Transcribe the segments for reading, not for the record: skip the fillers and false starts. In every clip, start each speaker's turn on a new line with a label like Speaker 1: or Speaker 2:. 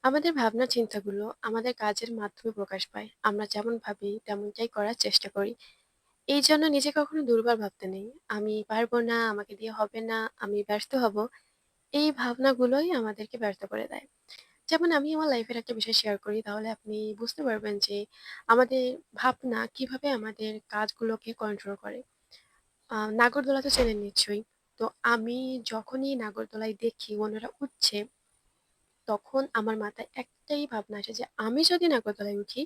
Speaker 1: আমাদের ভাবনা চিন্তাগুলো আমাদের কাজের মাধ্যমে প্রকাশ পায়। আমরা যেমন ভাবি তেমনটাই করার চেষ্টা করি। এইজন্য নিজেকে কখনো দুর্বল ভাবতে নেই। আমি পারবো না, আমাকে দিয়ে হবে না, আমি ব্যর্থ হব। এই ভাবনাগুলোই আমাদেরকে ব্যর্থ করে দেয়। যেমন আমি আমার লাইফের একটা বিষয় শেয়ার করি, তাহলে আপনি বুঝতে পারবেন যে আমাদের ভাবনা কিভাবে আমাদের কাজগুলোকে কন্ট্রোল করে। নাগরদোলা তো চেনেন নিশ্চয়ই। তো আমি যখনই নাগরদোলায় দেখি অন্যরা উঠছে, তখন আমার মাথায় একটাই ভাবনা আসে যে আমি যদি নাগরদোলায় উঠি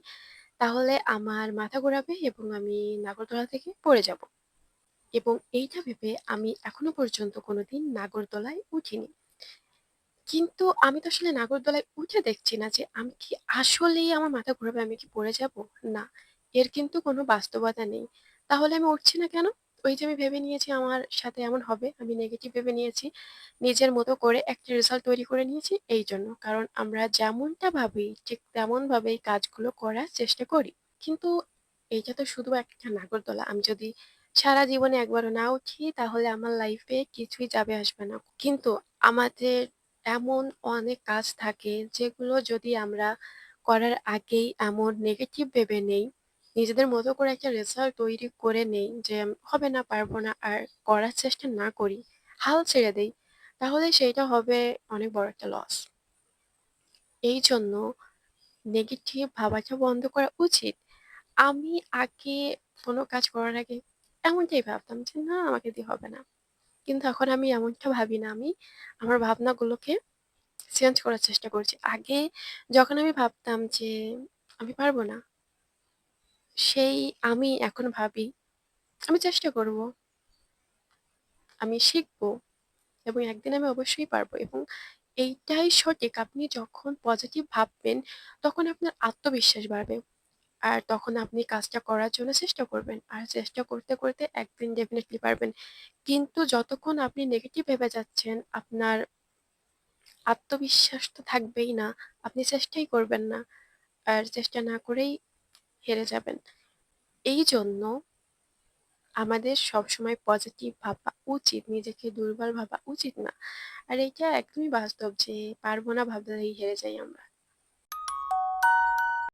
Speaker 1: তাহলে আমার মাথা ঘোরাবে এবং আমি নাগরদোলা থেকে পড়ে যাব। এবং এইটা ভেবে আমি এখনো পর্যন্ত কোনোদিন নাগরদোলায় উঠিনি। কিন্তু আমি তো আসলে নাগরদোলায় উঠে দেখছি না যে আমি কি আসলেই আমার মাথা ঘুরাবে, আমি কি পড়ে যাব? না। এর কিন্তু কোনো বাস্তবতা নেই। তাহলে আমি উঠছি না কেন? ওই যে আমি ভেবে নিয়েছি আমার সাথে এমন হবে, আমি নেগেটিভ ভেবে নিয়েছি। নিজের মতো করে একটা রেজাল্ট তৈরি করে নিয়েছি এইজন্য। কারণ আমরা যেমনটা ভাবি ঠিক তেমনভাবেই কাজগুলো করার চেষ্টা করি। কিন্তু এইটা তো শুধু একটা নাগরদোলা। আমি যদি সারা জীবনে একবারও না উঠি তাহলে আমার লাইফে কিছুই যাবে আসবে না। কিন্তু আমাদের এমন অনেক কাজ থাকে যেগুলো যদি আমরা করার আগেই এমন নেগেটিভ ভেবে নেই, নিজেদের মতো করে একটা রেজাল্ট তৈরি করে নেই যে হবে না, পারবো না আর করার চেষ্টা না করি, হাল ছেড়ে দেই, তাহলে সেইটা হবে অনেক বড় একটা লস। এই জন্য নেগেটিভ ভাবাটা বন্ধ করা উচিত। আমি আগে কোনো কাজ করার আগে এমনটাই ভাবতাম যে না আমাকে দিয়ে হবে না। কিন্তু এখন আমি এমনটা ভাবি না, আমি আমার ভাবনাগুলোকে চেঞ্জ করার চেষ্টা করছি। আগে যখন আমি ভাবতাম যে আমি পারবো না, সেই আমি এখন ভাবি আমি চেষ্টা করব, আমি শিখবো এবং একদিন আমি অবশ্যই পারবো। এবং এইটাই সঠিক। আপনি যখন পজিটিভ ভাববেন তখন আপনার আত্মবিশ্বাস বাড়বে। আর তখন আপনি কাজটা করার জন্য চেষ্টা করবেন। আর চেষ্টা করতে, করতে একদিন ডেফিনিটলি পারবেন। কিন্তু যতক্ষণ আপনি নেগেটিভ ভেবে যাচ্ছেন, আপনার আত্মবিশ্বাস তো থাকবেই না। আপনি চেষ্টাই করবেন না। আর চেষ্টা না করেই হেরে যাবেন। এইজন্য আমাদের সবসময় পজিটিভ ভাবা উচিত। নিজেকে দুর্বল ভাবা উচিত না। আর এইটা একদমই বাস্তব যে পারবো না ভাবলেই হেরে যাই আমরা।